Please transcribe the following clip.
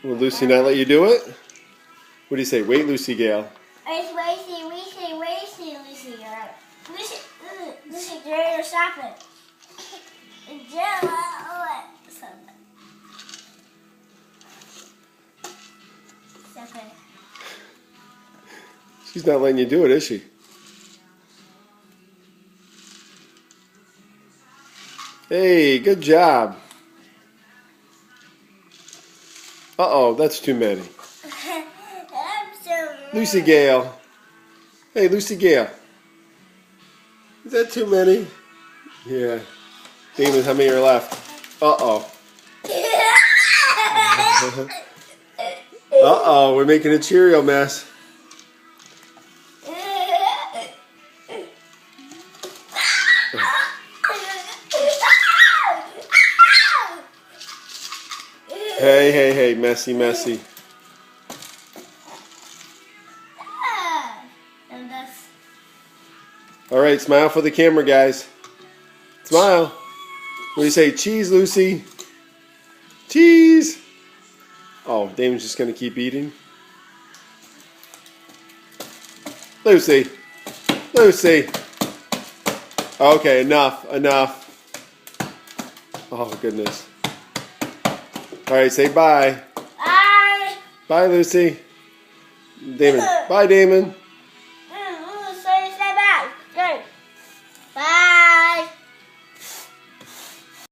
Will Lucy not let you do it? What do you say? Wait, Lucie Gale. Lucie, Gale, stop it. Okay. She's not letting you do it, is she? Hey, good job. Uh-oh, that's too many. Lucie Gale. Hey, Lucie Gale. Is that too many? Yeah. Damon, how many are left? Uh-oh. Uh-oh, we're making a Cheerio mess. Hey, messy, messy. All right, smile for the camera, guys. Smile. What do you say? Cheese, Lucie. Cheese. Oh, Damon's just going to keep eating. Lucie. Lucie. Okay, enough. Oh, goodness. All right, say bye. Bye. Bye, Lucie. Damon. Bye, Damon.